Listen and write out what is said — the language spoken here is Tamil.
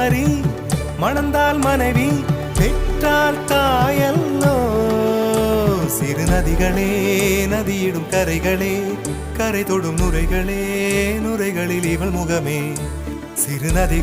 குமரி, மணந்தால் மனைவி, பெற்றால் தாயல்லோ. சிறு நதிகளே, நதியிடும் கரைகளே, கரை தொடும் நுரைகளே, நுரைகளில் இவள் முகமே. சிறு நதி